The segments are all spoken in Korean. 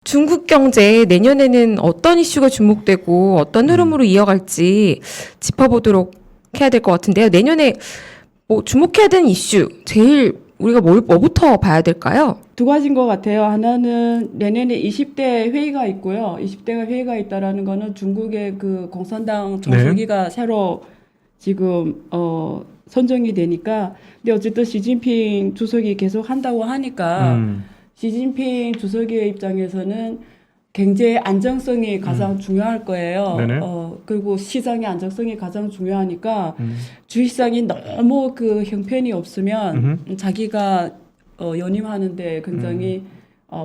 중국 경제 내년에는 어떤 이슈가 주목되고 어떤 흐름으로 이어갈지 짚어보도록 해야 될 것 같은데요. 내년에 뭐 주목해야 되는 이슈, 제일 우리가 뭐부터 봐야 될까요? 두 가지인 것 같아요. 하나는 내년에 20대 회의가 있고요. 20대가 회의가 있다라는 거는 중국의 그 공산당 정수기가 새로 지금 선정이 되니까. 근데 어쨌든 시진핑 주석이 계속 한다고 하니까 시진핑 주석의 입장에서는 경제 안정성이 가장 중요할 거예요. 그리고 시장의 안정성이 가장 중요하니까 주식시장이 너무 그 형편이 없으면 자기가 연임하는데 굉장히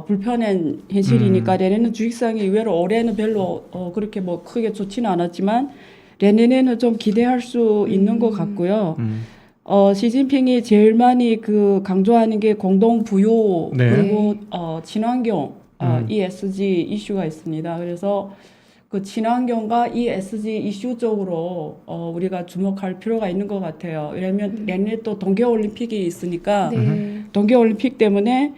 불편한 현실이니까 내년에는 주식시장이 의외로 올해는 별로 그렇게 뭐 크게 좋지는 않았지만 내년에는 좀 기대할 수 있는 것 같고요. 시진핑이 제일 많이 그 강조하는 게 공동 부요 그리고 친환경 ESG 이슈가 있습니다. 그래서 그 친환경과 ESG 이슈 쪽으로 우리가 주목할 필요가 있는 것 같아요. 왜냐하면 내년에 또 동계올림픽이 있으니까 동계올림픽 때문에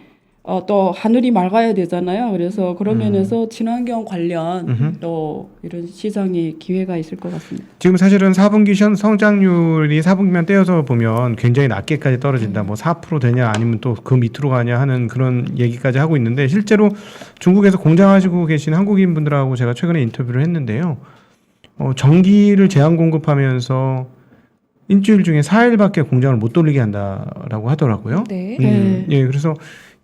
또 하늘이 맑아야 되잖아요. 그래서 그런 면에서 친환경 관련 또 이런 시장이 기회가 있을 것 같습니다. 지금 사실은 4분기 성장률이 4분기만 떼어서 보면 굉장히 낮게까지 떨어진다. 뭐 4% 되냐 아니면 또 그 밑으로 가냐 하는 그런 얘기까지 하고 있는데 실제로 중국에서 공장하시고 계신 한국인 분들하고 제가 최근에 인터뷰를 했는데요. 전기를 제한 공급하면서 일주일 중에 4일밖에 공장을 못 돌리게 한다라고 하더라고요. 예, 그래서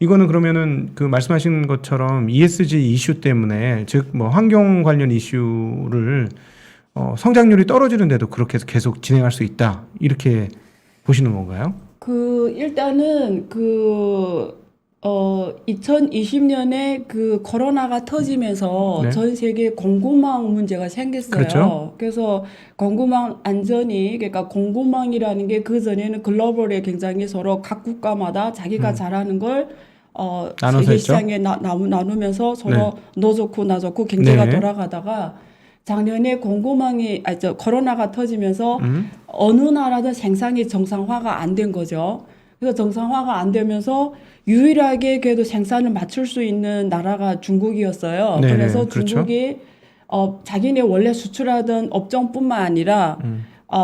이거는 그러면은 그 말씀하신 것처럼 ESG 이슈 때문에 즉 뭐 환경 관련 이슈를 성장률이 떨어지는데도 그렇게 해서 계속 진행할 수 있다 이렇게 보시는 건가요? 일단은 2020년에 그 코로나가 터지면서 전 세계 공급망 문제가 생겼어요. 그렇죠. 그래서 공급망 안전이, 그러니까 공급망이라는 게 그 전에는 글로벌에 굉장히 서로 각 국가마다 자기가 잘하는 걸 세계 시장에 나누면서 서로 너 좋고 나 좋고 경제가 돌아가다가 작년에 코로나가 터지면서 어느 나라든 생산이 정상화가 안 된 거죠. 그래서 정상화가 안 되면서 유일하게 그래도 생산을 맞출 수 있는 나라가 중국이었어요. 그래서 중국이 자기네 원래 수출하던 업종뿐만 아니라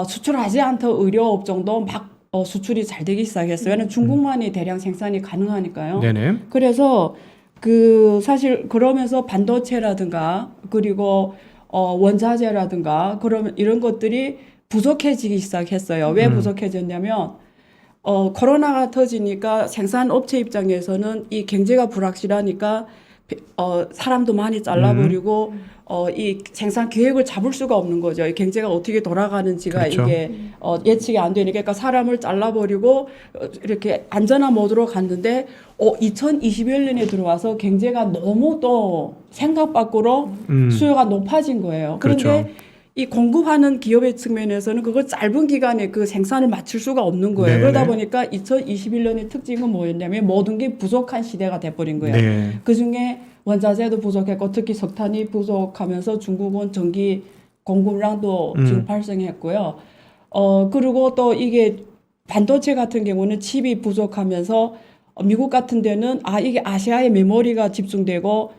수출하지 않던 의료 업종도 막 수출이 잘 되기 시작했어요. 왜냐면 중국만이 대량 생산이 가능하니까요. 그래서 사실 그러면서 반도체라든가 그리고 원자재라든가 그러면 이런 것들이 부족해지기 시작했어요. 왜 부족해졌냐면 코로나가 터지니까 생산업체 입장에서는 이 경제가 불확실하니까 사람도 많이 잘라버리고 이 생산 계획을 잡을 수가 없는 거죠. 이 경제가 어떻게 돌아가는지가 이게 예측이 안 되니까 그러니까 사람을 잘라버리고 이렇게 안전한 모드로 갔는데 2021년에 들어와서 경제가 너무 또 생각 밖으로 수요가 높아진 거예요. 그런데 이 공급하는 기업의 측면에서는 그걸 짧은 기간에 그 생산을 맞출 수가 없는 거예요. 그러다 보니까 2021년의 특징은 뭐였냐면 모든 게 부족한 시대가 돼버린 거예요. 그중에 원자재도 부족했고 특히 석탄이 부족하면서 중국은 전기 공급량도 지금 발생했고요. 그리고 또 이게 반도체 같은 경우는 칩이 부족하면서 미국 같은 데는 이게 아시아에 메모리가 집중되고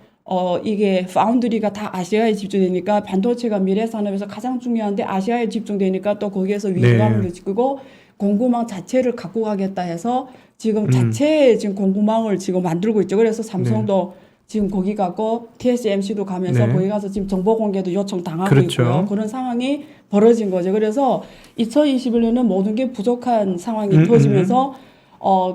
이게 파운드리가 다 아시아에 집중되니까 반도체가 미래 산업에서 가장 중요한데 아시아에 집중되니까 또 거기에서 위기감을 느끼고 공급망 자체를 갖고 가겠다 해서 지금 자체 지금 공급망을 지금 만들고 있죠. 그래서 삼성도 지금 거기 가고 TSMC도 가면서 거기 가서 지금 정보 공개도 요청 당하고 있고요. 그런 상황이 벌어진 거죠. 그래서 2021년은 모든 게 부족한 상황이 터지면서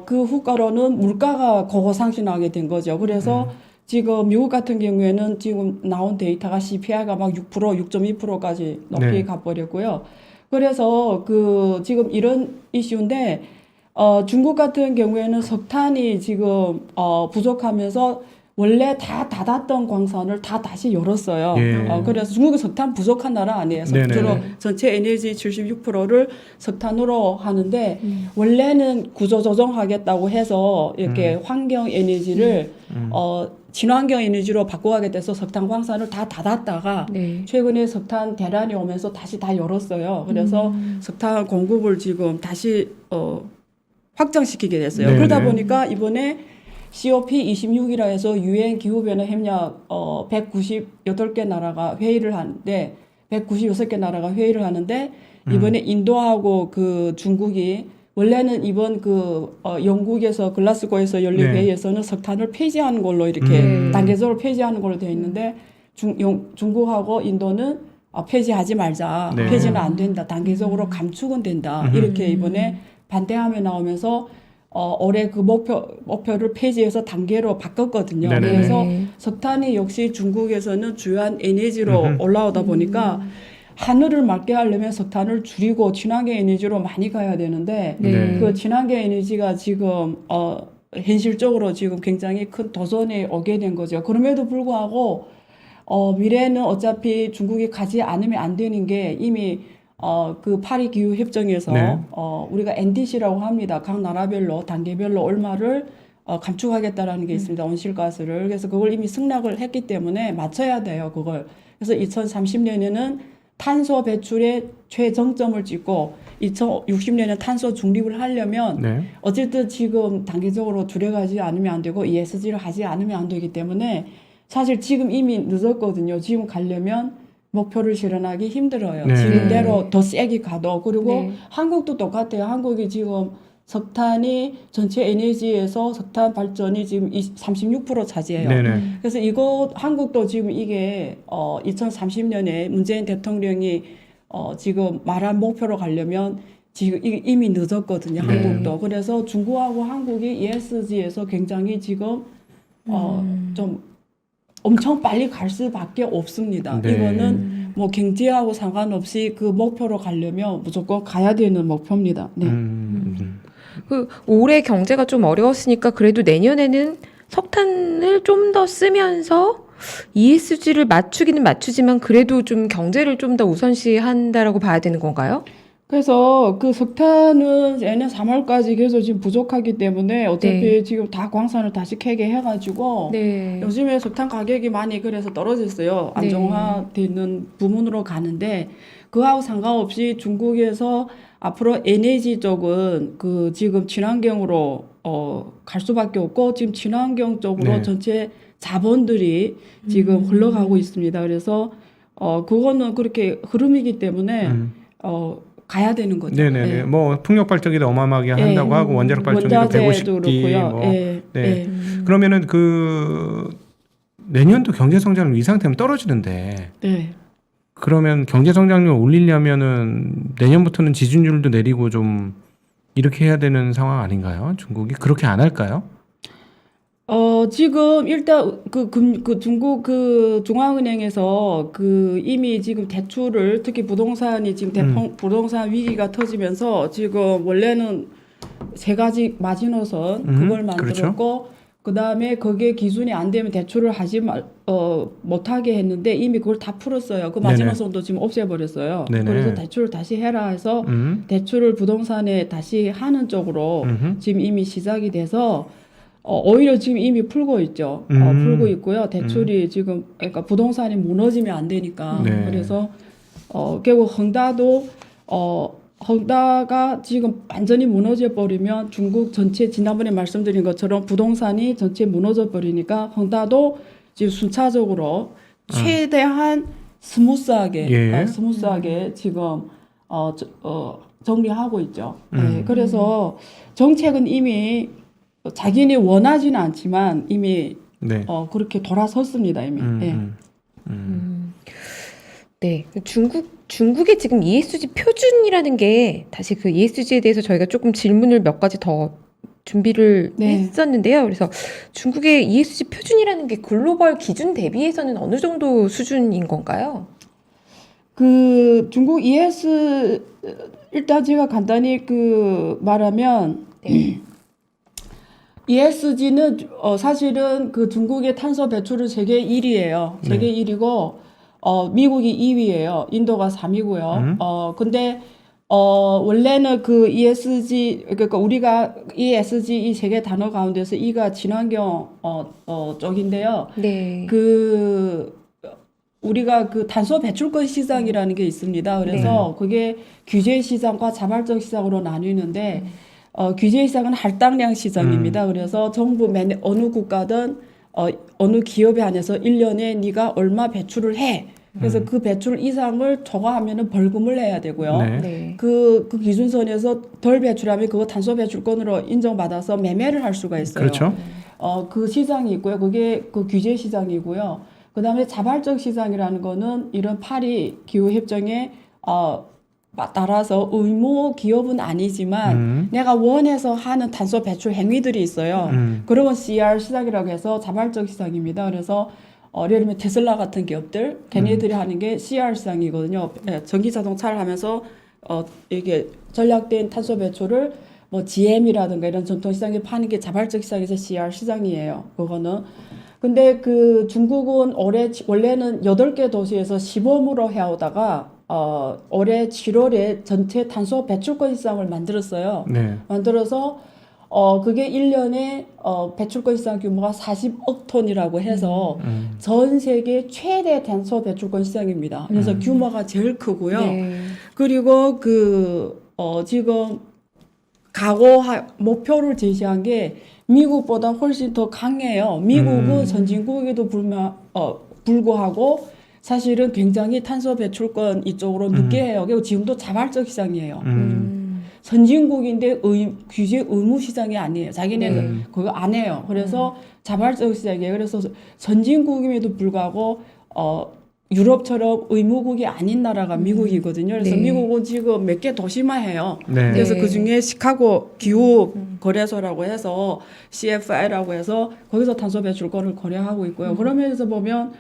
그 후가로는 물가가 고고상승하게 된 거죠. 그래서 지금 미국 같은 경우에는 지금 나온 데이터가 CPI가 막 6%, 6.2%까지 높이 가버렸고요. 그래서 지금 이런 이슈인데 중국 같은 경우에는 석탄이 지금 부족하면서 원래 다 닫았던 광산을 다 다시 열었어요. 그래서 중국은 석탄 부족한 나라 아니에요. 주로 전체 에너지 76%를 석탄으로 하는데 원래는 구조조정하겠다고 해서 이렇게 환경 에너지를 친환경 에너지로 바꿔가게 돼서 석탄 광산을 다 닫았다가 최근에 석탄 대란이 오면서 다시 다 열었어요. 그래서 석탄 공급을 지금 다시 확장시키게 됐어요. 그러다 보니까 이번에 COP26이라 해서 유엔 기후변화 협약 198개 나라가 회의를 하는데 196개 나라가 회의를 하는데 이번에 인도하고 그 중국이 원래는 이번 영국에서 글라스고에서 열린 네. 회의에서는 석탄을 폐지하는 걸로 이렇게 단계적으로 폐지하는 걸로 되어 있는데 중국하고 인도는 폐지하지 말자. 네. 폐지는 안 된다. 단계적으로 감축은 된다. 이렇게 이번에 반대함에 나오면서 올해 그 목표를 폐지해서 단계로 바꿨거든요. 네네네. 그래서 네. 석탄이 역시 중국에서는 주요한 에너지로 올라오다 보니까 하늘을 맑게 하려면 석탄을 줄이고 친환경 에너지로 많이 가야 되는데 네. 그 친환경 에너지가 지금 현실적으로 지금 굉장히 큰 도전에 오게 된 거죠. 그럼에도 불구하고 미래는 어차피 중국이 가지 않으면 안 되는 게 이미 그 파리 기후 협정에서 네. 우리가 NDC라고 합니다. 각 나라별로 단계별로 얼마를 감축하겠다라는 게 있습니다. 온실가스를. 그래서 그걸 이미 승낙을 했기 때문에 맞춰야 돼요. 그걸. 그래서 2030년에는 탄소 배출의 최정점을 찍고 2060년에 탄소 중립을 하려면 네. 어쨌든 지금 단계적으로 줄여가지 않으면 안 되고 ESG를 하지 않으면 안 되기 때문에 사실 지금 이미 늦었거든요. 지금 가려면 목표를 실현하기 힘들어요. 네. 지금대로 더 세게 가도. 그리고 네. 한국도 똑같아요. 한국이 지금 석탄이 전체 에너지에서 석탄 발전이 지금 36% 차지해요. 네네. 그래서 이거 한국도 지금 이게 2030년에 문재인 대통령이 지금 말한 목표로 가려면 지금 이미 늦었거든요. 네. 한국도. 그래서 중국하고 한국이 ESG에서 굉장히 지금 좀 엄청 빨리 갈 수밖에 없습니다. 네. 이거는 뭐 경제하고 상관없이 그 목표로 가려면 무조건 가야 되는 목표입니다. 네. 그 올해 경제가 좀 어려웠으니까 그래도 내년에는 석탄을 좀 더 쓰면서 ESG를 맞추기는 맞추지만 그래도 좀 경제를 좀 더 우선시한다라고 봐야 되는 건가요? 그래서 그 석탄은 내년 3월까지 계속 지금 부족하기 때문에 어차피 네. 지금 다 광산을 다시 캐게 해가지고 네. 요즘에 석탄 가격이 많이 그래서 떨어졌어요. 네. 안정화되는 부문으로 가는데 그하고 상관없이 중국에서 앞으로 에너지 쪽은 그 지금 친환경으로 갈 수밖에 없고 지금 친환경 쪽으로 네. 전체 자본들이 지금 흘러가고 있습니다. 그래서 그거는 그렇게 흐름이기 때문에 가야 되는 거죠. 네네네. 예. 뭐 풍력 발전기도 어마어마하게 한다고 하고 원자력 발전기도 원자재도 150기 그렇고요. 뭐. 예. 네. 예. 그러면은 그 내년도 경제 성장률 이 상태면 떨어지는데 네. 그러면 경제 성장률 올리려면은 내년부터는 지준율도 내리고 좀 이렇게 해야 되는 상황 아닌가요? 중국이 그렇게 안 할까요? 지금 일단 그 중국 그 중앙은행에서 그 이미 지금 대출을 특히 부동산이 지금 부동산 위기가 터지면서 지금 원래는 3가지 마지노선 그걸 만들었고 그다음에 거기에 기준이 안 되면 대출을 못하게 했는데 이미 그걸 다 풀었어요. 그 마지노선도 지금 없애버렸어요. 네네. 그래서 대출을 다시 해라 해서 대출을 부동산에 다시 하는 쪽으로 지금 이미 시작이 돼서 오히려 지금 이미 풀고 있죠. 풀고 있고요. 대출이 지금 그러니까 부동산이 무너지면 안 되니까. 네. 그래서 결국 헝다가 지금 완전히 무너져 버리면 중국 전체 지난번에 말씀드린 것처럼 부동산이 전체 무너져 버리니까 헝다도 지금 순차적으로 최대한 스무스하게 지금 정리하고 있죠. 네, 그래서 정책은 이미 자기네 원하지는 않지만 이미 네. 그렇게 돌아섰습니다 이미. 네. 중국의 지금 ESG 표준이라는 게 다시 그 ESG에 대해서 저희가 조금 질문을 몇 가지 더 준비를 했었는데요. 그래서 중국의 ESG 표준이라는 게 글로벌 기준 대비해서는 어느 정도 수준인 건가요? 그 중국 ES 일단 제가 간단히 그 말하면 ESG는 사실은 그 중국의 탄소 배출은 세계 1위예요. 세계 1위고 미국이 2위예요. 인도가 3위고요. 근데 원래는 그 ESG 그러니까 우리가 ESG 이 세 개 단어 가운데서 E가 친환경 쪽인데요. 네. 그 우리가 그 탄소 배출권 시장이라는 게 있습니다. 그래서 그게 규제 시장과 자발적 시장으로 나뉘는데 규제 시장은 할당량 시장입니다. 그래서 정부 어느 국가든 어느 기업에 한해서 1년에 네가 얼마 배출을 해. 그래서 그 배출 이상을 초과하면은 벌금을 내야 되고요. 네. 네. 그 기준선에서 덜 배출하면 그거 탄소 배출권으로 인정받아서 매매를 할 수가 있어요. 그렇죠. 그 시장이 있고요. 그게 그 규제 시장이고요. 그다음에 자발적 시장이라는 거는 이런 파리 기후 협정에 따라서 의무 기업은 아니지만 내가 원해서 하는 탄소 배출 행위들이 있어요. 그런 건 CR 시장이라고 해서 자발적 시장입니다. 그래서 예를 들면 테슬라 같은 기업들 걔네들이 하는 게 CR 시장이거든요. 전기 자동차를 하면서 이게 전략된 탄소 배출을 뭐 GM이라든가 이런 전통 시장에 파는 게 자발적 시장에서 CR 시장이에요. 그거는. 근데 그 중국은 원래는 8개 도시에서 시범으로 해오다가 올해 7월에 전체 탄소 배출권 시장을 만들었어요. 네. 만들어서 그게 1년에 배출권 시장 규모가 40억 톤이라고 해서 전 세계 최대 탄소 배출권 시장입니다. 그래서 규모가 제일 크고요. 네. 그리고 지금 목표를 제시한 게 미국보다 훨씬 더 강해요. 미국은 선진국에도 불구하고 사실은 굉장히 탄소 배출권 이쪽으로 늦게 해요. 그리고 지금도 자발적 시장이에요. 선진국인데 규제 의무 시장이 아니에요. 자기네는 그거 안 해요. 그래서 자발적 시장이에요. 그래서 선진국임에도 불구하고 유럽처럼 의무국이 아닌 나라가 미국이거든요. 그래서 네. 미국은 지금 몇 개 도시만 해요. 네. 그래서 네. 그 중에 시카고 기후 거래소라고 해서 CFI라고 해서 거기서 탄소 배출권을 거래하고 있고요. 그런 면에서 보면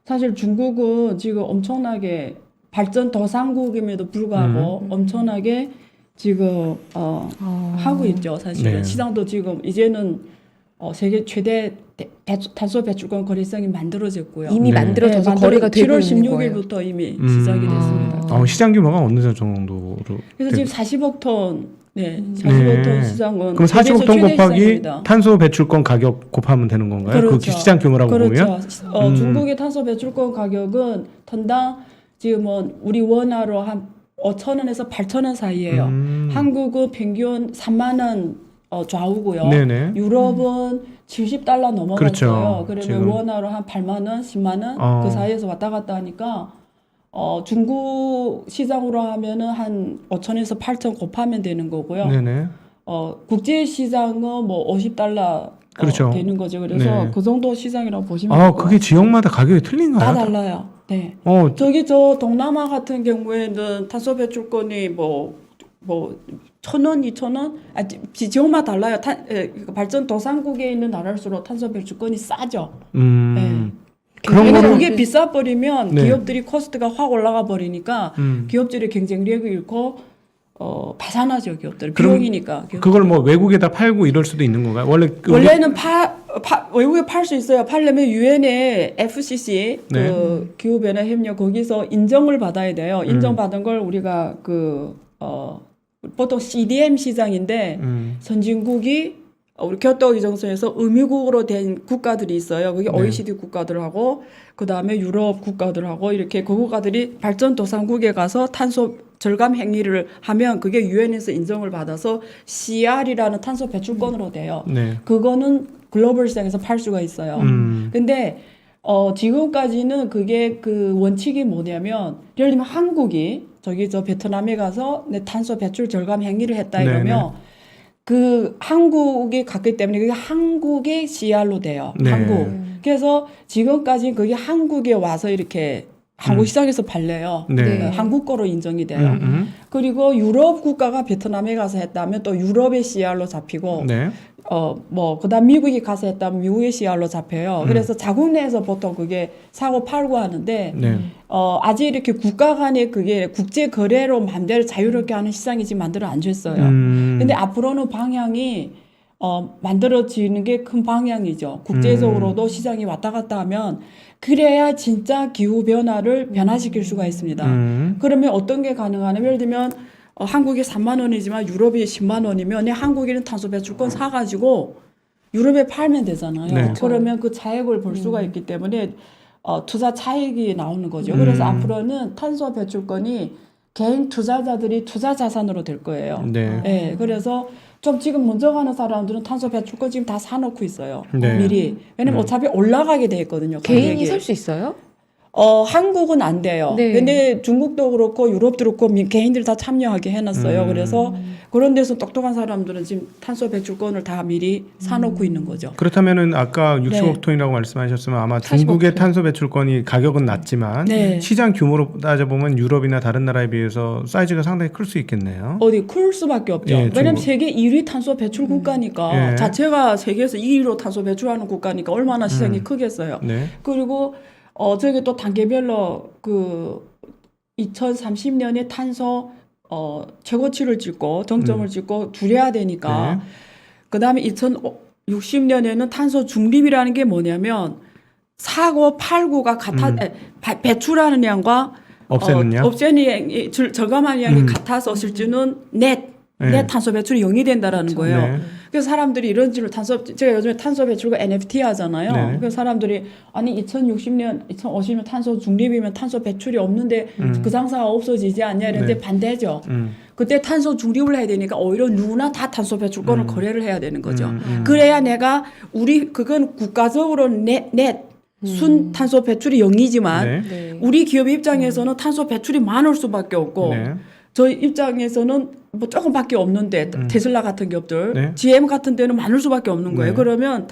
사실 중국은 지금 엄청나게 발전 도상국임에도 불구하고 엄청나게 지금 하고 있죠. 사실은 네. 시장도 지금 이제는 세계 최대 탄소 배출권 거래성이 만들어졌고요. 이미 네. 만들어져서 거래가 되고 7월 있는 거예요. 16일부터 이미 시작이 됐습니다. 시장 규모가 어느 정도로? 그래서 지금 40억 톤, 40억 네. 톤 시장은 그럼 40억 톤 세계에서 최대 곱하기 시장입니다. 탄소 배출권 가격 곱하면 되는 건가요? 그 시장 규모라고 그렇죠. 보면? 중국의 탄소 배출권 가격은 톤당 지금은 우리 원화로 한 5,000원에서 8,000원 사이예요. 한국은 평균 3만 원 좌우고요. 네네. 유럽은 70달러 넘어갔어요. 그렇죠. 그러면 지금. 원화로 한 8만 원, 10만 원 그 사이에서 왔다 갔다 하니까 중국 시장으로 하면은 한 5천에서 8천 곱하면 되는 거고요. 네네. 국제 시장은 뭐 50달러 그렇죠. 되는 거죠. 그래서 네. 그 정도 시장이라고 보시면 되고요. 그게 지역마다 가격이 틀린가요? 다 달라요. 네. 저 동남아 같은 경우에는 탄소 배출권이 뭐 1,000원, 2,000원? 지역마다 달라요. 발전 도상국에 있는 나라일수록 탄소 배출권이 싸죠. 네. 그런 왜냐면 거는 그게 비싸 버리면 네. 기업들이 코스트가 확 올라가 버리니까 기업들의 경쟁력이 잃고 파산하죠, 기업들. 비용이니까. 그걸 뭐 외국에다 팔고 이럴 수도 있는 건가요? 원래는 외국에 팔 수 있어요. 팔려면 유엔의 FCC 네. 그 기후 변화 협력 거기서 인정을 받아야 돼요. 인정받은 걸 우리가 보통 CDM 시장인데 선진국이 우리 교토 기정선에서 의무국으로 된 국가들이 있어요. 그게 네. OECD 국가들하고 그 다음에 유럽 국가들하고 이렇게 그 국가들이 발전도상국에 가서 탄소 절감 행위를 하면 그게 유엔에서 인정을 받아서 CR이라는 탄소 배출권으로 돼요. 네. 그거는 글로벌 시장에서 팔 수가 있어요. 근데 지금까지는 그게 그 원칙이 뭐냐면 예를 들면 한국이 저 베트남에 가서 내 탄소 배출 절감 행위를 했다 이러면 네네. 그 한국이 갔기 때문에 그게 한국의 CR로 돼요. 네. 한국. 그래서 지금까지 그게 한국에 와서 이렇게 한국 시장에서 팔려요. 네. 한국 거로 인정이 돼요. 그리고 유럽 국가가 베트남에 가서 했다면 또 유럽의 CR로 잡히고 네. 그다음 미국이 가서 했다면 미국의 CR로 잡혀요. 그래서 자국 내에서 보통 그게 사고 팔고 하는데 네. 아직 이렇게 국가 간의 그게 국제 거래로 마음대로 자유롭게 하는 시장이 지금 만들어 안 됐어요. 근데 앞으로는 방향이 만들어지는 게 큰 방향이죠. 국제적으로도 시장이 왔다 갔다 하면 그래야 진짜 기후 변화를 변화시킬 수가 있습니다. 그러면 어떤 게 가능하냐면 예를 들면 한국이 3만 원이지만 유럽이 10만 원이면 한국인은 탄소 배출권 사가지고 유럽에 팔면 되잖아요. 네. 그러면 그 차익을 볼 수가 있기 때문에 투자 차익이 나오는 거죠. 그래서 앞으로는 탄소 배출권이 개인 투자자들이 투자 자산으로 될 거예요. 네. 예, 그래서 좀 지금 먼저 가는 사람들은 탄소 배출권 지금 다 사놓고 있어요. 네. 미리. 왜냐면 어차피 올라가게 돼 있거든요. 개인이 가격이. 살 수 있어요? 한국은 안 돼요. 네. 근데 중국도 그렇고 유럽도 그렇고 개인들 다 참여하게 해놨어요. 그래서 그런 데서 똑똑한 사람들은 지금 탄소 배출권을 다 미리 사놓고 있는 거죠. 그렇다면은 아까 60억 네. 톤이라고 말씀하셨으면 아마 40억 중국의 톤. 탄소 배출권이 가격은 낮지만 네. 시장 규모로 따져보면 유럽이나 다른 나라에 비해서 사이즈가 상당히 클 수 있겠네요. 어디 클 수밖에 없죠. 예, 왜냐면 중국. 세계 1위 탄소 배출 국가니까 예. 자체가 세계에서 2위로 탄소 배출하는 국가니까 얼마나 시장이 크겠어요. 네. 그리고 저기 또 단계별로 그 2030년에 탄소 최고치를 찍고 정점을 찍고 줄여야 되니까 네. 그다음에 2060년에는 탄소 중립이라는 게 뭐냐면 사고 팔고가 같아 배출하는 양과 없애는 양? 없애는 양이 절감하는 양이 같아서 실제는 넷 네. 탄소 배출이 0이 된다라는 거예요. 네. 그래서 사람들이 이런 질문 제가 요즘에 탄소 배출과 NFT 하잖아요. 네. 그래서 사람들이 아니 2060년, 2050년 탄소 중립이면 탄소 배출이 없는데 그 장사가 없어지지 않냐 이런데 네. 반대죠. 그때 탄소 중립을 해야 되니까 오히려 누구나 다 탄소 배출권을 거래를 해야 되는 거죠. 그래야 내가 그건 국가적으로 순 탄소 배출이 0이지만 네. 네. 우리 기업 입장에서는 탄소 배출이 많을 수밖에 없고 네. 저희 입장에서는 뭐 조금밖에 없는데 테슬라 같은 기업들, 네. GM 같은 데는 많을 수밖에 없는 거예요. 네. 그러면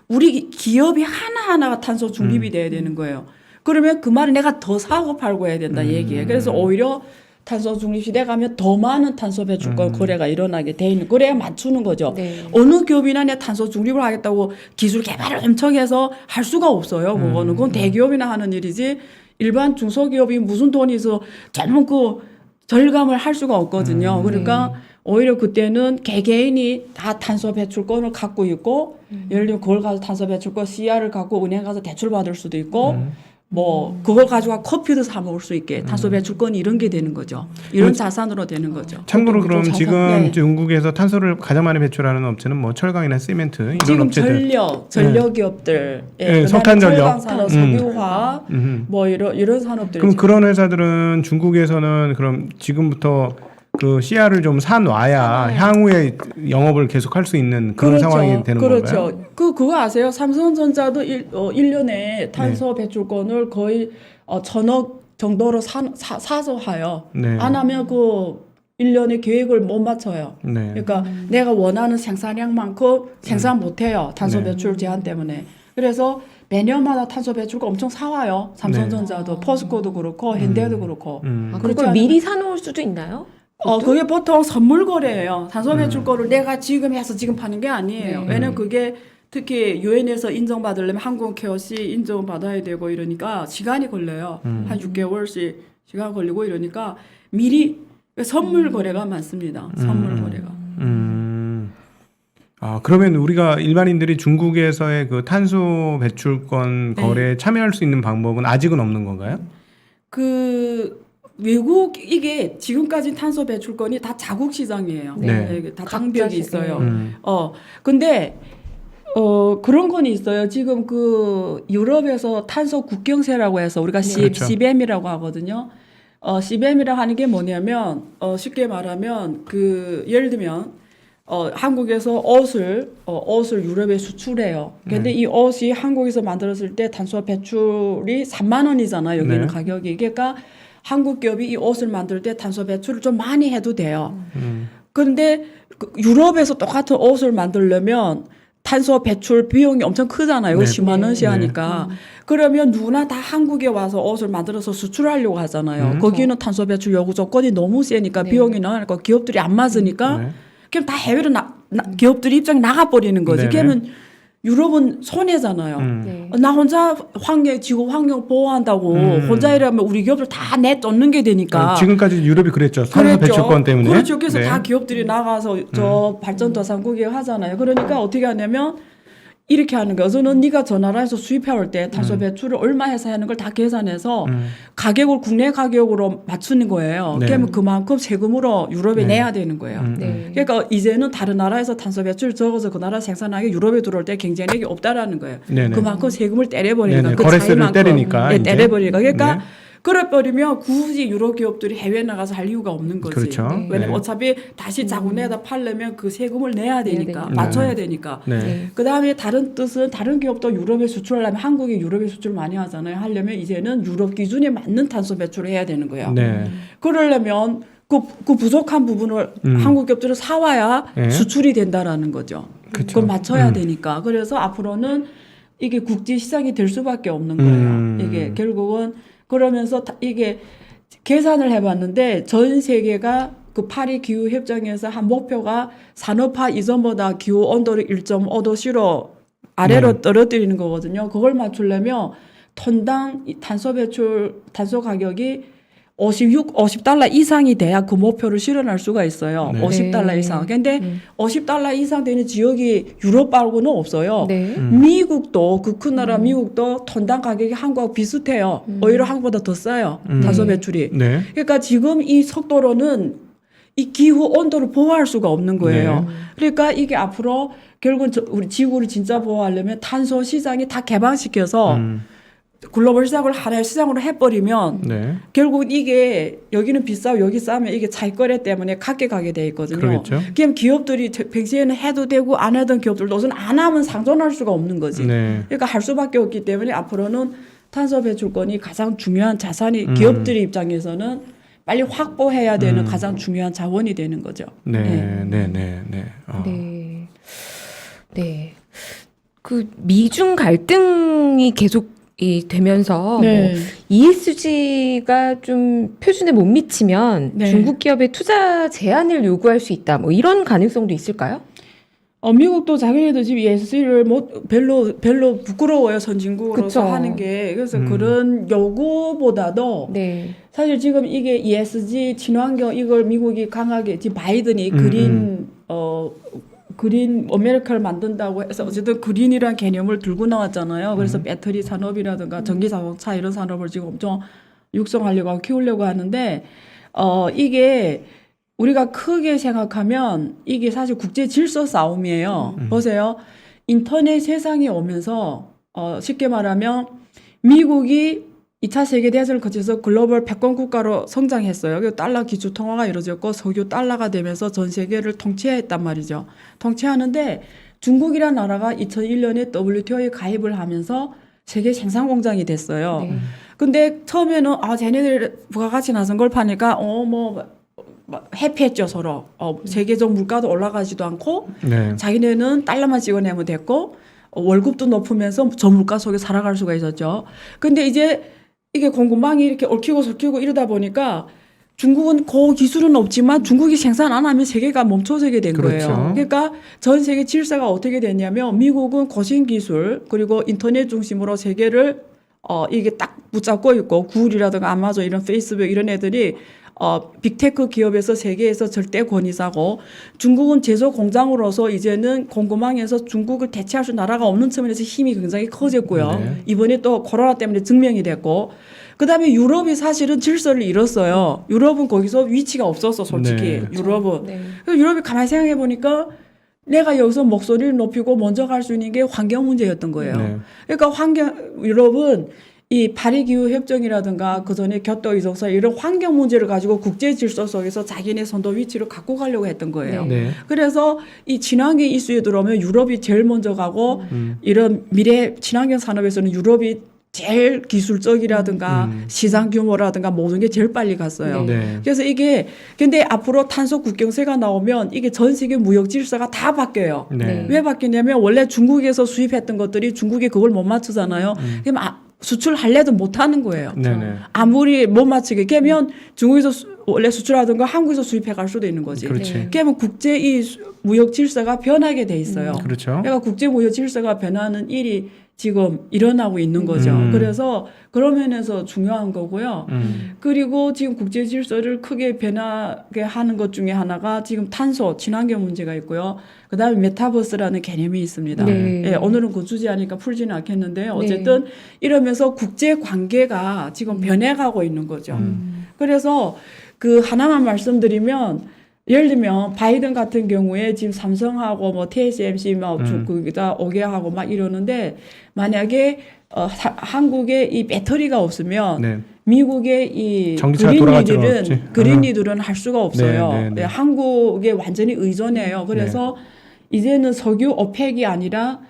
우리 기업이 하나하나가 탄소 중립이 돼야 되는 거예요. 그러면 그 말은 내가 더 사고 팔고 해야 된다 얘기예요. 그래서 오히려 탄소 중립 시대 가면 더 많은 탄소 배출권 거래가 일어나게 돼 있는 그래야 맞추는 거죠. 네. 어느 기업이나 내 탄소 중립을 하겠다고 기술 개발을 엄청 해서 할 수가 없어요. 그건 대기업이나 하는 일이지 일반 중소기업이 무슨 돈이 있어 전문 절감을 할 수가 없거든요. 그러니까 오히려 그때는 개개인이 다 탄소 배출권을 갖고 있고 예를 들면 그걸 가서 탄소 배출권 CR을 갖고 은행 가서 대출 받을 수도 있고 뭐 그걸 가지고 커피도 사 먹을 수 있게 탄소 배출권 이런 게 되는 거죠. 이런 자산으로 되는 거죠. 참고로 그럼 자산, 지금 네. 중국에서 탄소를 가장 많이 배출하는 업체는 뭐 철강이나 시멘트 이런 지금 업체들. 전력 기업들, 네, 석탄 전력. 철강 산업, 석유화, 뭐 이런 산업들. 그럼 그런 회사들은 중국에서는 그럼 지금부터 그 CR을 좀 사놔야 향후에 영업을 계속할 수 있는 그런 상황이 되는 건가요? 그렇죠. 그거 아세요? 삼성전자도 1년에 탄소 배출권을 거의 1,000억 정도로 사서 하요. 네. 안 하면 1년에 계획을 못 맞춰요. 네. 그러니까 내가 원하는 생산량만큼 생산 못 해요. 탄소 네. 배출 제한 때문에. 그래서 매년마다 탄소 배출권 엄청 사와요. 삼성전자도, 포스코도 그렇고, 현대도 그렇고. 아, 그렇지 그걸 않아요? 미리 사놓을 수도 있나요? 그게 보통 선물 거래예요. 탄소 배출권을 내가 지금 해서 지금 파는 게 아니에요. 네. 왜냐면 그게 특히 유엔에서 인정받으려면 항공 케어시 인정받아야 되고 이러니까 시간이 걸려요. 한 6개월씩 시간 걸리고 이러니까 미리 선물 거래가 많습니다. 선물 거래가. 아, 그러면 우리가 일반인들이 중국에서의 그 탄소 배출권 네. 거래에 참여할 수 있는 방법은 아직은 없는 건가요? 외국 이게 지금까지 탄소 배출권이 다 자국 시장이에요. 네. 다 장벽이 있어요. 음. 근데 그런 건 있어요. 지금 유럽에서 탄소 국경세라고 해서 우리가 그렇죠. CBAM이라고 하거든요. CBAM이라고 하는 게 뭐냐면 쉽게 말하면 예를 들면 한국에서 옷을 유럽에 수출해요. 근데 이 옷이 한국에서 만들었을 때 탄소 배출이 3만 원이잖아요. 여기는 네. 가격이. 그러니까 한국 기업이 이 옷을 만들 때 탄소 배출을 좀 많이 해도 돼요. 그런데 유럽에서 똑같은 옷을 만들려면 탄소 배출 비용이 엄청 크잖아요. 네. 10만 원씩 네. 하니까. 그러면 누구나 다 한국에 와서 옷을 만들어서 수출하려고 하잖아요. 거기는 탄소 배출 요구 조건이 너무 세니까 네. 비용이 나가니까 기업들이 안 맞으니까 네. 그럼 다 해외로 기업들이 입장이 나가버리는 거지. 네네. 그러면 유럽은 손해잖아요. 네. 나 혼자 지구 환경 보호한다고 혼자 이러면 우리 기업들 다 내쫓는 게 되니까. 지금까지 유럽이 그랬죠. 탄소 배출권 때문에. 그렇죠. 그래서 네. 다 기업들이 나가서 저 발전도상국에 하잖아요. 그러니까 어떻게 하냐면 이렇게 하는 거예요. 저는 네가 저 나라에서 수입해 올 때 탄소 배출을 얼마 해서 하는 걸 다 계산해서 가격을 국내 가격으로 맞추는 거예요. 네. 그러면 그만큼 세금으로 유럽에 내야 되는 거예요. 네. 그러니까 이제는 다른 나라에서 탄소 배출 적어서 그 나라 생산하게 유럽에 들어올 때 경쟁력이 없다라는 거예요. 네네. 그만큼 세금을 때려버리니까 네네. 그 거래세를 차이만큼 때리니까 이제. 때려버리니까 그러니까 네. 그래버리면 굳이 유럽 기업들이 해외 나가서 할 이유가 없는 거지. 그렇죠. 네. 왜냐면 어차피 다시 자국내에다 팔려면 그 세금을 내야 되니까 되니까. 맞춰야 되니까. 네. 네. 그 다음에 다른 뜻은 다른 기업도 유럽에 수출하려면 한국이 유럽에 수출 많이 하잖아요. 하려면 이제는 유럽 기준에 맞는 탄소 배출을 해야 되는 거예요. 네. 그러려면 그 부족한 부분을 한국 기업들은 사와야 네. 수출이 된다라는 거죠. 그쵸. 그걸 맞춰야 되니까. 그래서 앞으로는 이게 국제 시장이 될 수밖에 없는 거예요. 이게 결국은 그러면서 이게 계산을 해봤는데 전 세계가 그 파리 기후 협정에서 한 목표가 산업화 이전보다 기후 온도를 1.5도씨로 아래로 떨어뜨리는 거거든요. 그걸 맞추려면 톤당 탄소 가격이 50달러 이상이 돼야 그 목표를 실현할 수가 있어요. 네. 50달러 이상. 근데 50달러 이상 되는 지역이 유럽 말고는 없어요. 네. 미국도 그 큰 나라 미국도 톤당 가격이 한국하고 비슷해요. 오히려 한국보다 더 싸요. 탄소 배출이. 네. 그러니까 지금 이 속도로는 이 기후 온도를 보호할 수가 없는 거예요. 그러니까 이게 앞으로 결국은 우리 지구를 진짜 보호하려면 탄소 시장이 다 개방시켜서 글로벌 시장을 하나의 시장으로 해버리면 네. 결국 이게 여기는 비싸고 여기 싸면 이게 차이거래 때문에 각계 가게 돼 있거든요. 그러겠죠. 그럼 기업들이 평소에는 해도 되고 안 하던 기업들도 우선 안 하면 상존할 수가 없는 거지. 네. 그러니까 할 수밖에 없기 때문에 앞으로는 탄소 배출권이 가장 중요한 자산이 기업들의 입장에서는 빨리 확보해야 되는 가장 중요한 자원이 되는 거죠. 네. 네. 네. 네. 네. 네. 그 미중 갈등이 계속 이 되면서 네. 뭐 ESG가 좀 표준에 못 미치면 네. 중국 기업의 투자 제한을 요구할 수 있다. 뭐 이런 가능성도 있을까요? 미국도 자기네도 지금 ESG를 별로 부끄러워요. 선진국으로서 그쵸. 하는 게. 그래서 그런 요구보다도 네. 사실 지금 이게 ESG 친환경 이걸 미국이 강하게 지금 바이든이 그린 아메리카를 만든다고 해서 어쨌든 그린이라는 개념을 들고 나왔잖아요. 그래서 배터리 산업이라든가 전기 자동차 이런 산업을 지금 엄청 육성하려고 하고 키우려고 하는데 이게 우리가 크게 생각하면 이게 사실 국제 질서 싸움이에요. 보세요. 인터넷 세상이 오면서 쉽게 말하면 미국이 2차 세계대전을 거쳐서 글로벌 패권 국가로 성장했어요. 그리고 달러 기준 통화가 이루어졌고 석유 달러가 되면서 전 세계를 통치했단 말이죠. 통치하는데 중국이라는 나라가 2001년에 WTO에 가입을 하면서 세계 생산 공장이 됐어요. 네. 근데 처음에는 쟤네들 부가가치 낮은 걸 파니까 해피했죠 서로. 세계적 물가도 올라가지도 않고 네. 자기네는 달러만 찍어내면 됐고 월급도 높으면서 저물가 속에 살아갈 수가 있었죠. 근데 이제 이게 공급망이 이렇게 얽히고 설키고 이러다 보니까 중국은 그 기술은 없지만 중국이 생산 안 하면 세계가 멈춰서게 된 그렇죠. 거예요. 그러니까 전 세계 질서가 어떻게 됐냐면 미국은 거신 기술 그리고 인터넷 중심으로 세계를 이게 딱 붙잡고 있고 구글이라든가 아마존 이런 페이스북 이런 애들이 빅테크 기업에서 세계에서 절대 권위자고 중국은 제조 공장으로서 이제는 공급망에서 중국을 대체할 수 나라가 없는 측면에서 힘이 굉장히 커졌고요. 네. 이번에 또 코로나 때문에 증명이 됐고 그다음에 유럽이 사실은 질서를 잃었어요. 유럽은 거기서 위치가 없었어 솔직히. 네. 유럽은. 네. 그래서 유럽이 가만히 생각해 보니까 내가 여기서 목소리를 높이고 먼저 갈 수 있는 게 환경 문제였던 거예요. 네. 그러니까 유럽은 이 파리 기후 협정이라든가 그 전에 교토 이동서 이런 환경 문제를 가지고 국제 질서 속에서 자기네 선도 위치를 갖고 가려고 했던 거예요. 네. 그래서 이 친환경 이슈에 들어오면 유럽이 제일 먼저 가고 이런 미래 친환경 산업에서는 유럽이 제일 기술적이라든가 시장 규모라든가 모든 게 제일 빨리 갔어요. 네. 그래서 이게 근데 앞으로 탄소 국경세가 나오면 이게 전 세계 무역 질서가 다 바뀌어요. 네. 왜 바뀌냐면 원래 중국에서 수입했던 것들이 중국이 그걸 못 맞추잖아요. 그럼 수출할래도 못 하는 거예요. 네네. 아무리 못 맞추게 깨면 중국에서 원래 수출하던 거 한국에서 수입해 갈 수도 있는 거지. 그렇지. 그러면 국제 이 무역 질서가 변하게 돼 있어요. 그렇죠. 그러니까 국제 무역 질서가 변하는 일이 지금 일어나고 있는 거죠. 그래서 그런 면에서 중요한 거고요. 그리고 지금 국제 질서를 크게 변하게 하는 것 중에 하나가 지금 탄소, 친환경 문제가 있고요. 그다음에 메타버스라는 개념이 있습니다. 네. 예, 오늘은 그 주제하니까 풀지는 않겠는데 어쨌든 이러면서 국제 관계가 지금 변해가고 있는 거죠. 그래서 그 하나만 말씀드리면 예를 들면 바이든 같은 경우에 지금 삼성하고 뭐 TSMC 거기다 오게하고 막 이러는데 만약에 한국에 이 배터리가 없으면 네. 미국의 이 전기차가 돌아갈 수가 없지. 그린이들은 할 수가 없어요. 네, 네, 네. 네, 한국에 완전히 의존해요. 그래서 이제는 석유 오펙이 아니라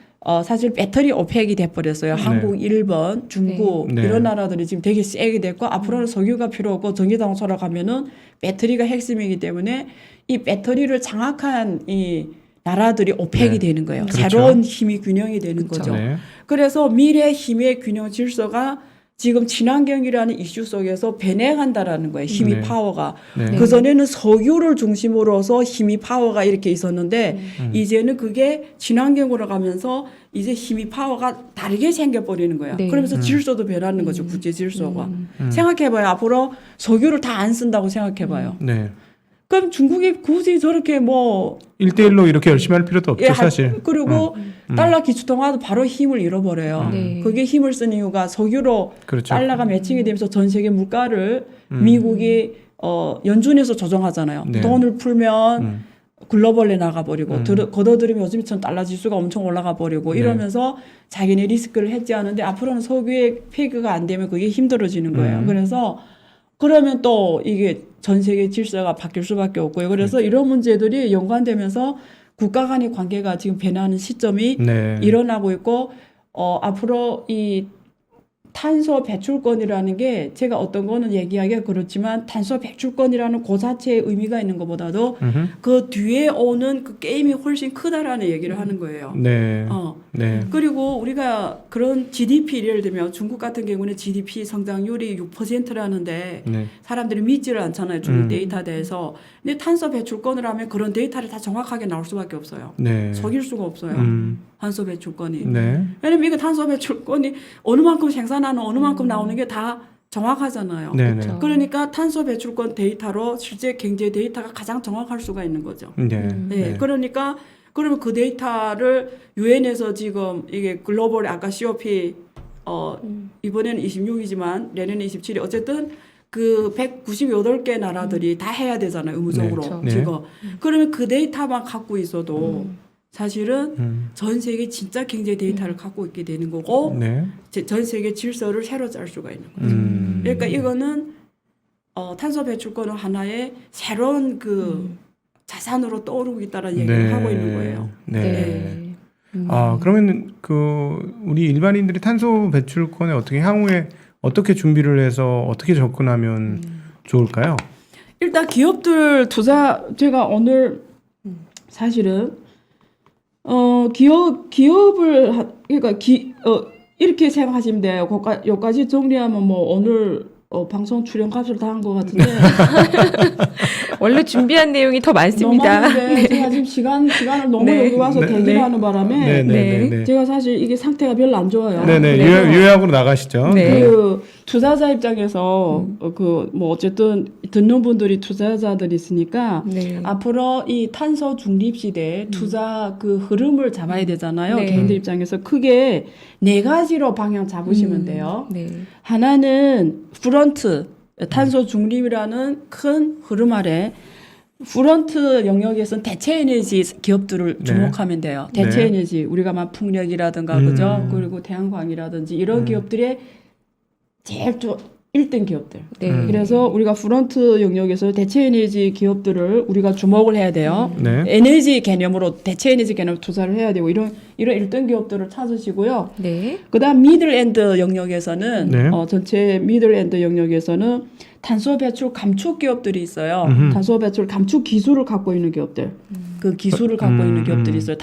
사실 배터리 오펙이 돼버렸어요. 네. 한국, 일본, 중국 네. 이런 나라들이 지금 되게 세게 됐고 앞으로는 석유가 필요 없고 전기자동차로 가면은 배터리가 핵심이기 때문에 이 배터리를 장악한 이 나라들이 오펙이 네. 되는 거예요. 그렇죠. 새로운 힘이 균형이 되는 거죠. 네. 그래서 미래 힘의 균형 질서가 지금 친환경이라는 이슈 속에서 변해간다라는 거예요. 힘이 네. 파워가. 네. 그전에는 석유를 중심으로서 힘이 파워가 이렇게 있었는데 이제는 그게 친환경으로 가면서 이제 힘이 파워가 다르게 생겨버리는 거야. 네. 그러면서 질서도 변하는 거죠. 국제 질서가. 생각해봐요. 앞으로 석유를 다 안 쓴다고 생각해봐요. 네. 그럼 중국이 굳이 저렇게 뭐 1대1로 이렇게 열심히 할 필요도 없죠, 사실. 그리고 달러 기축통화도 바로 힘을 잃어버려요. 네. 그게 힘을 쓴 이유가 석유로 그렇죠. 달러가 매칭이 되면서 전 세계 물가를 미국이 연준에서 조정하잖아요. 네. 돈을 풀면 글로벌에 나가버리고 걷어들이면 요즘처럼 달러 지수가 엄청 올라가 버리고 네. 이러면서 자기네 리스크를 해지하는데 앞으로는 석유의 폐기가 안 되면 그게 힘들어지는 거예요. 그래서 그러면 또 이게 전 세계 질서가 바뀔 수밖에 없고요. 그래서 이런 문제들이 연관되면서 국가 간의 관계가 지금 변하는 시점이 네. 일어나고 있고 앞으로 이 탄소 배출권이라는 게 제가 어떤 거는 얘기하기가 그렇지만 탄소 배출권이라는 그 자체의 의미가 있는 것보다도 그 뒤에 오는 그 게임이 훨씬 크다라는 얘기를 하는 거예요. 네. 네. 그리고 우리가 그런 GDP 예를 들면 중국 같은 경우는 GDP 성장률이 6%라는데 네. 사람들이 믿지를 않잖아요. 중국 데이터에 대해서. 근데 탄소 배출권을 하면 그런 데이터를 다 정확하게 나올 수밖에 없어요. 네. 속일 수가 없어요. 탄소 배출권이. 네. 왜냐면 이거 탄소 배출권이 어느 만큼 생산하는 어느 만큼 나오는 게 다 정확하잖아요. 네. 네. 그렇죠. 그러니까 탄소 배출권 데이터로 실제 경제 데이터가 가장 정확할 수가 있는 거죠. 네. 네. 네. 그러니까 그러면 그 데이터를 유엔에서 지금 이게 글로벌 아까 COP 이번에는 26이지만 내년에 27이 어쨌든 그 198개 나라들이 다 해야 되잖아요. 의무적으로. 네. 그렇죠. 지금. 그러면 그 데이터만 갖고 있어도 사실은 전 세계 진짜 경제 데이터를 갖고 있게 되는 거고 네. 전 세계 질서를 새로 짤 수가 있는 거죠. 그러니까 이거는 탄소 배출권은 하나의 새로운 그 자산으로 떠오르고 있다는 얘기를 네. 하고 있는 거예요. 네. 아, 그러면 우리 일반인들이 탄소 배출권에 어떻게 향후에 어떻게 준비를 해서 어떻게 접근하면 좋을까요? 일단 기업들 투자 제가 오늘 사실은 기업을 그러니까 이렇게 생각하시면 돼요. 여기까지 정리하면 뭐 오늘 방송 출연값을 다 한 것 같은데 원래 준비한 내용이 더 너무 많습니다. 많은데 제가 지금 시간을 너무 네. 여기 와서 네. 대기를 하는 바람에 네. 제가 사실 이게 상태가 별로 안 좋아요. 네네. 그래서 요약으로 나가시죠. 네. 그 투자자 입장에서 그 뭐 어쨌든 듣는 분들이 투자자들이 있으니까 네. 앞으로 이 탄소 중립 시대 투자 그 흐름을 잡아야 되잖아요. 네. 개인들 입장에서 크게 네 가지로 방향 잡으시면 돼요. 네. 하나는 프런트 탄소 중립이라는 큰 흐름 아래 프런트 영역에서는 대체 에너지 기업들을 네. 주목하면 돼요. 대체 네. 에너지 우리가 막 풍력이라든가 그죠? 그리고 태양광이라든지 이런 기업들의 제일 1등 기업들. 네. 그래서 우리가 프런트 영역에서 대체 에너지 기업들을 우리가 주목을 해야 돼요. 네. 에너지 개념으로 대체 에너지 개념 투자를 해야 되고 이런 1등 기업들을 찾으시고요. 네. 그다음 미들엔드 영역에서는 네. 전체 미들엔드 영역에서는 탄소 배출 감축 기업들이 있어요. 탄소 배출 감축 기술을 갖고 있는 기업들. 그 기술을 갖고 있는 기업들이 있어요.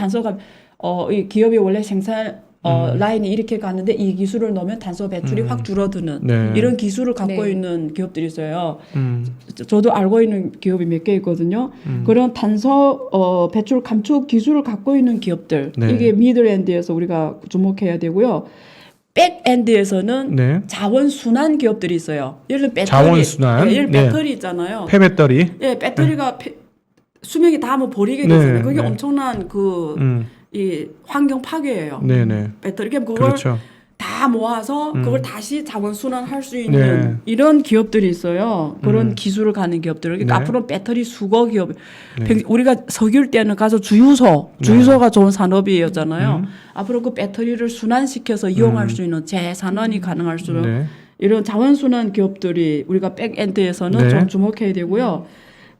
이 기업이 원래 생산 라인이 이렇게 가는데 이 기술을 넣으면 탄소 배출이 확 줄어드는 네. 이런 기술을 갖고 네. 있는 기업들이 있어요. 저도 알고 있는 기업이 몇 개 있거든요. 그런 탄소 배출 감축 기술을 갖고 있는 기업들 네. 이게 미들엔드에서 우리가 주목해야 되고요. 백엔드에서는 네. 자원 순환 기업들이 있어요. 예를 들면 배터리, 자원 순환? 예를 네. 배터리 있잖아요. 폐배터리. 예, 배터리가 수명이 다 뭐 버리게 네, 되잖아요. 그게 네. 엄청난 이 환경 파괴예요. 네네. 배터리 그걸 그렇죠. 다 모아서 그걸 다시 자원 순환할 수 있는 네. 이런 기업들이 있어요. 그런 기술을 가는 기업들. 그러니까 네. 앞으로 배터리 수거 기업. 네. 우리가 석유일 때는 가서 주유소가 좋은 산업이었잖아요. 앞으로 그 배터리를 순환시켜서 이용할 수 있는 재산원이 가능할수록 네. 이런 자원순환 기업들이 우리가 백엔드에서는 네. 좀 주목해야 되고요.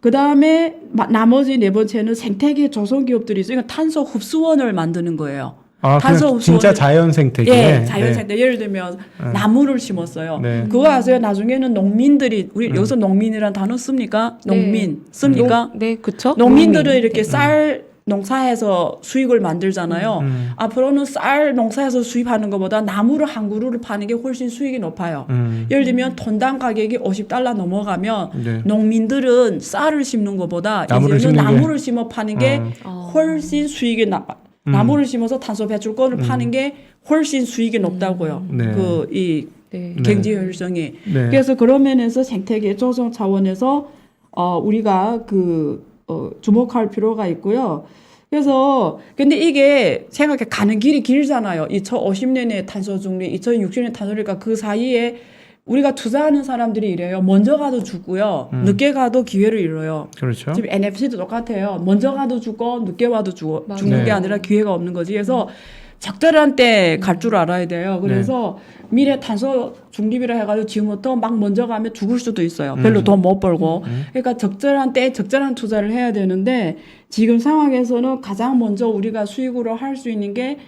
그 다음에 나머지 네 번째는 생태계 조성 기업들이 있어요. 그러니까 탄소 흡수원을 만드는 거예요. 아, 탄소 그냥 진짜 흡수원을- 자연 생태계. 예, 자연 생태. 예를 들면 나무를 심었어요. 네. 그거 아세요? 나중에는 농민들이 우리 여기서 농민이란 단어 씁니까? 농민 씁니까? 네, 그쵸? 농민들은 농민. 이렇게 쌀 농사해서 수익을 만들잖아요. 앞으로는 쌀 농사해서 수입하는 것보다 나무를 한 그루를 파는 게 훨씬 수익이 높아요. 예를 들면 톤당 가격이 $50 넘어가면 네. 농민들은 쌀을 심는 것보다 나무를 이제는 심는 게- 나무를 심어 파는 게 훨씬 수익이 나무를 심어서 탄소 배출권을 파는 게 훨씬 수익이 높다고요. 네. 이 네. 경제 효율성이. 네. 그래서 그런 면에서 생태계 조성 차원에서 우리가 주목할 필요가 있고요. 그래서 근데 이게 생각해 가는 길이 길잖아요. 2050년에 탄소 중립, 2060년 탄소 중립 그 사이에 우리가 투자하는 사람들이 이래요. 먼저 가도 죽고요. 늦게 가도 기회를 잃어요. 그렇죠. 지금 NFC도 똑같아요. 먼저 가도 죽고 늦게 와도 죽는 네. 게 아니라 기회가 없는 거지. 그래서 적절한 때 갈 줄 알아야 돼요. 그래서 미래 탄소 중립이라 해가지고 지금부터 막 먼저 가면 죽을 수도 있어요. 별로 돈 못 벌고. 그러니까 적절한 때 적절한 투자를 해야 되는데 지금 상황에서는 가장 먼저 우리가 수익으로 할 수 있는 게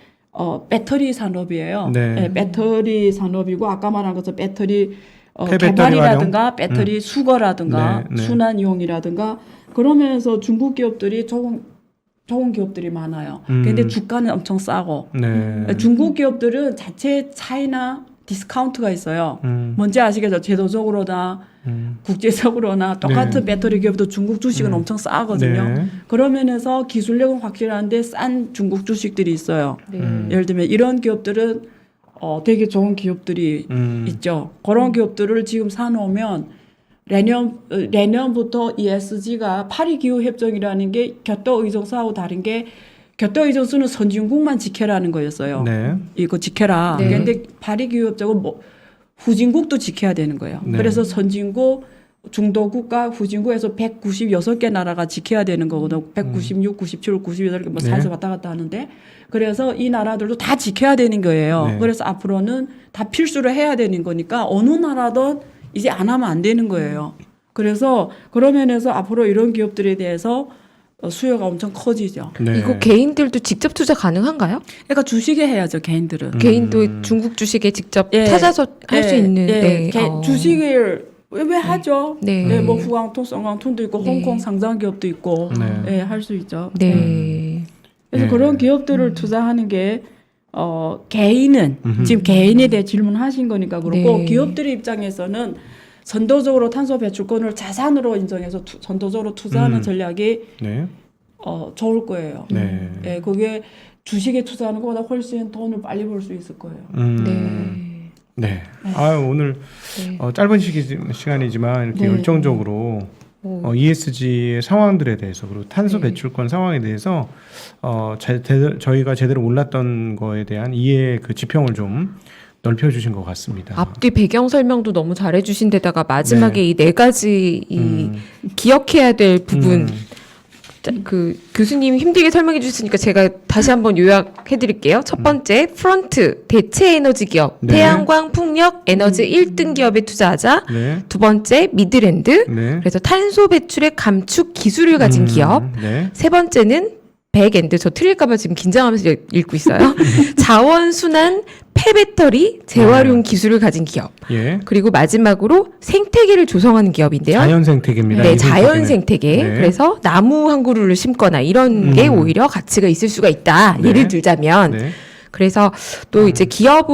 배터리 산업이에요. 네. 네, 배터리 산업이고 아까 말한 것처럼 배터리 폐배터리 개발이라든가 배터리 수거라든가 네, 네. 순환 이용이라든가 그러면서 중국 기업들이 좋은 기업들이 많아요. 근데 주가는 엄청 싸고 네. 중국 기업들은 자체 차이나 디스카운트가 있어요. 뭔지 아시겠죠? 제도적으로나 국제적으로나 똑같은 배터리 기업도 중국 주식은 엄청 싸거든요. 네. 그런 면에서 기술력은 확실한데 싼 중국 주식들이 있어요. 예를 들면 이런 기업들은 되게 좋은 기업들이 있죠. 그런 기업들을 지금 사놓으면 내년부터 ESG가 파리 기후 협정이라는 게 교토 의정서하고 다른 게 교토 의정서는 선진국만 지켜라는 거였어요. 네. 이거 지켜라. 네. 근데 파리 기후 협정은 후진국도 지켜야 되는 거예요. 네. 그래서 선진국, 중도국가, 후진국에서 196개 나라가 지켜야 되는 거거든요. 196, 97, 98개 뭐 네. 사에서 왔다 갔다 하는데 그래서 이 나라들도 다 지켜야 되는 거예요. 네. 그래서 앞으로는 다 필수로 해야 되는 거니까 어느 나라든 이제 안 하면 안 되는 거예요. 그래서 그런 면에서 앞으로 이런 기업들에 대해서 수요가 엄청 커지죠. 네. 이거 개인들도 직접 투자 가능한가요? 그러니까 주식에 해야죠, 개인들은. 개인도 중국 주식에 직접 예. 찾아서 할 수 있는 네. 주식을 왜 하죠? 네. 네, 뭐 후광통, 성광통도 있고 네. 홍콩 상장 기업도 있고 네. 할 수 있죠. 네. 그래서 예. 그런 기업들을 투자하는 게 개인은 지금 개인에 대해 질문하신 거니까 그렇고 네. 기업들의 입장에서는 선도적으로 탄소 배출권을 자산으로 인정해서 선도적으로 투자하는 전략이 네. 좋을 거예요. 네. 예, 그게 주식에 투자하는 것보다 훨씬 돈을 빨리 벌 수 있을 거예요. 네. 네. 아, 오늘 네. 짧은 시간이지만 이렇게 네. 열정적으로 ESG의 상황들에 대해서 그리고 탄소 네. 배출권 상황에 대해서 저희가 제대로 몰랐던 거에 대한 이해 그 지평을 좀 넓혀주신 것 같습니다. 앞뒤 배경 설명도 너무 잘해주신 데다가 마지막에 네. 이 네 가지 이 기억해야 될 부분 그 교수님 힘들게 설명해 주셨으니까 제가 다시 한번 요약해 드릴게요. 첫 번째, 프런트, 대체 에너지 기업, 네. 태양광, 풍력, 에너지 1등 기업에 투자하자. 네. 두 번째, 미드랜드, 네. 그래서 탄소 배출의 감축 기술을 가진 기업. 네. 세 번째는 백엔드, 저 틀릴까봐 지금 긴장하면서 읽고 있어요. 자원순환, 폐배터리, 재활용 기술을 가진 기업. 예. 그리고 마지막으로 생태계를 조성하는 기업인데요. 자연 생태계입니다. 네, 이 자연 생태계는. 생태계. 네. 그래서 나무 한 그루를 심거나 이런 게 오히려 가치가 있을 수가 있다. 네. 예를 들자면. 네. 그래서 또 이제 기업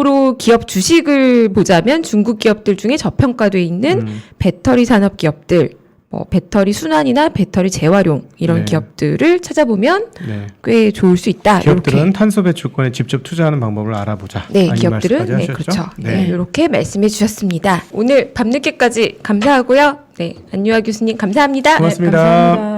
주식을 보자면 중국 기업들 중에 저평가돼 있는 배터리 산업 기업들, 뭐 배터리 순환이나 배터리 재활용 이런 네. 기업들을 찾아보면 네. 꽤 좋을 수 있다. 기업들은 이렇게. 탄소 배출권에 직접 투자하는 방법을 알아보자. 네, 이 기업들은 말씀까지 네, 하셨죠? 그렇죠. 네. 네, 이렇게 말씀해 주셨습니다. 오늘 밤늦게까지 감사하고요. 네, 안유아 교수님 감사합니다. 고맙습니다. 네, 감사합니다.